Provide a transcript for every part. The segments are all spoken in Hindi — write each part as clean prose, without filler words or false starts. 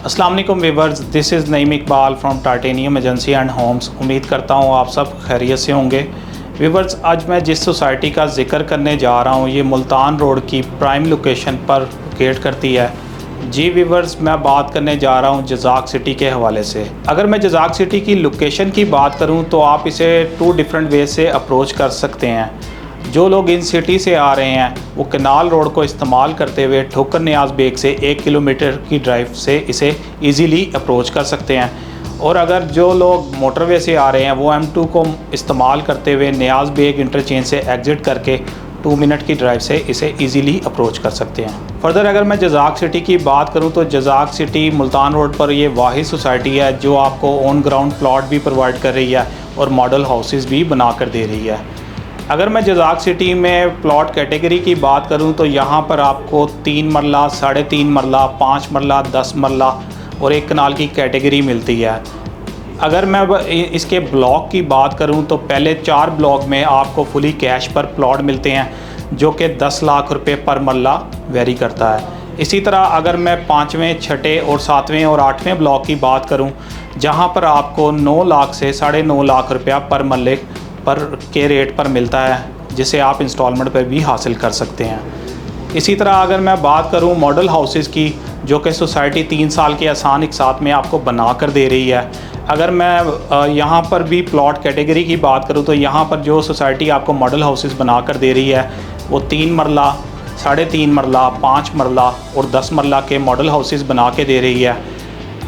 अस्सलाम वालेकुम viewers, this is Naeem Iqbal from titanium agency and homes. उम्मीद करता हूँ आप सब खैरियत से होंगे। व्यूअर्स, आज मैं जिस सोसाइटी का जिक्र करने जा रहा हूँ ये मुल्तान रोड की प्राइम लोकेशन पर लोकेट करती है। जी व्यूअर्स, मैं बात करने जा रहा हूँ जज़ाक सिटी के हवाले से। अगर मैं जज़ाक सिटी की लोकेशन की बात करूँ तो आप इसे 2 डिफरेंट वे से अप्रोच कर सकते हैं। जो लोग इन सिटी से आ रहे हैं वो कनाल रोड को इस्तेमाल करते हुए ठोकर नियाज़ बेग से 1 किलोमीटर की ड्राइव से इसे इजीली अप्रोच कर सकते हैं। और अगर जो लोग मोटरवे से आ रहे हैं वो M2 को इस्तेमाल करते हुए नियाज़ बेग इंटरचेंज से एग्ज़िट करके 2 मिनट की ड्राइव से इसे इजीली अप्रोच कर सकते हैं। फर्दर अगर मैं जज़ाक सिटी की बात करूं तो जज़ाक सिटी मुल्तान रोड पर ये वाहिद सोसाइटी है जो आपको ऑन ग्राउंड प्लॉट भी प्रोवाइड कर रही है और मॉडल हाउसेस भी बना कर दे रही है। अगर मैं जज़ाक सिटी में प्लॉट कैटेगरी की बात करूं तो यहाँ पर आपको 3 मरला, 3.5 मरला, 5 मरला, 10 मरला और 1 कनाल की कैटेगरी मिलती है। अगर मैं इसके ब्लॉक की बात करूं तो पहले 4 ब्लॉक में आपको फुली कैश पर प्लॉट मिलते हैं जो कि 10 लाख रुपए पर मरला वेरी करता है। इसी तरह अगर मैं 5वें, 6ठे और 7वें और 8वें ब्लॉक की बात करूं जहां पर आपको 9 लाख से 9.5 लाख रुपया पर मरले पर के रेट पर मिलता है जिसे आप इंस्टॉलमेंट पर भी हासिल कर सकते हैं। इसी तरह अगर मैं बात करूं मॉडल हाउसेस की जो कि सोसाइटी 3 साल के आसान एक साथ में आपको बना कर दे रही है। अगर मैं यहाँ पर भी प्लॉट कैटेगरी की बात करूं तो यहाँ पर जो सोसाइटी आपको मॉडल हाउसेस बना कर दे रही है वो 3 मरला, 3.5 मरला, 5 मरला और 10 मरला के मॉडल हाउसेस बना के दे रही है।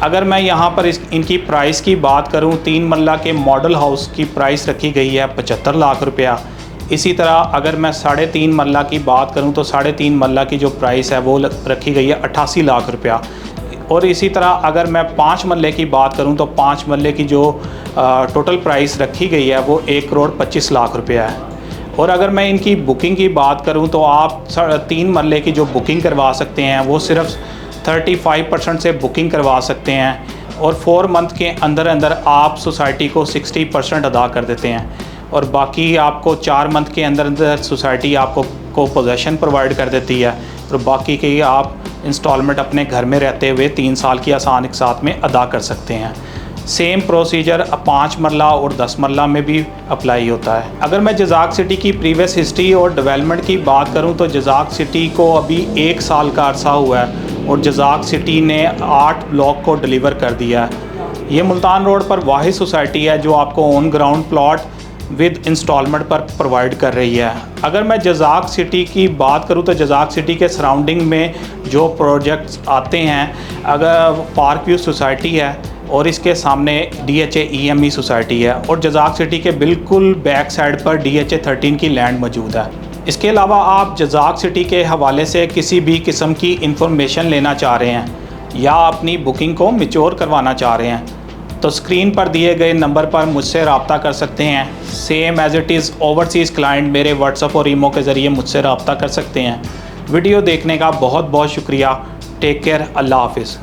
अगर मैं यहाँ पर इनकी प्राइस की बात करूँ 3 मरला के मॉडल हाउस की प्राइस रखी गई है 75 लाख रुपया। इसी तरह अगर मैं 3.5 मरला की बात करूँ तो 3.5 मरला की जो प्राइस है वो रखी गई है 88 लाख रुपया। और इसी तरह अगर मैं 5 मरले की बात करूँ तो 5 मरले की जो टोटल प्राइस रखी गई है वो 1 करोड़ 25 लाख रुपया है। और अगर मैं इनकी बुकिंग की बात करूँ तो आप 3 मरले की जो बुकिंग करवा सकते हैं वो सिर्फ 35% से बुकिंग करवा सकते हैं और 4 मंथ के अंदर अंदर आप सोसाइटी को 60% अदा कर देते हैं और बाकी आपको 4 मंथ के अंदर अंदर सोसाइटी आपको पोजेसन प्रोवाइड कर देती है और बाकी की आप इंस्टॉलमेंट अपने घर में रहते हुए 3 साल की आसान एक साथ में अदा कर सकते हैं। सेम प्रोसीजर 5 मरला और 10 मरला में भी अप्लाई होता है। अगर मैं जज़ाक सिटी की प्रीवियस हिस्ट्री और डेवलपमेंट की बात करूं तो जज़ाक सिटी को अभी 1 साल का अरसा हुआ है और जज़ाक सिटी ने 8 ब्लॉक को डिलीवर कर दिया है। ये मुल्तान रोड पर वाहिद सोसाइटी है जो आपको on ground plot with instalment पर प्रोवाइड कर रही है। अगर मैं जज़ाक सिटी की बात करूं तो जज़ाक सिटी के सराउंडिंग में जो प्रोजेक्ट्स आते हैं, अगर पार्क व्यू सोसाइटी है और इसके सामने DHA EME सोसाइटी है और जज़ाक सिटी के बिल्कुल बैक साइड पर DHA 13 की लैंड मौजूद है। इसके अलावा आप जज़ाक सिटी के हवाले से किसी भी किस्म की इंफॉर्मेशन लेना चाह रहे हैं या अपनी बुकिंग को मैच्योर करवाना चाह रहे हैं तो स्क्रीन पर दिए गए नंबर पर मुझसे रब्ता कर सकते हैं। Same as it is overseas client मेरे व्हाट्सएप और ईमो के ज़रिए मुझसे रब्ता कर सकते हैं। वीडियो देखने का बहुत बहुत शुक्रिया। Take care. अल्लाह हाफिज़।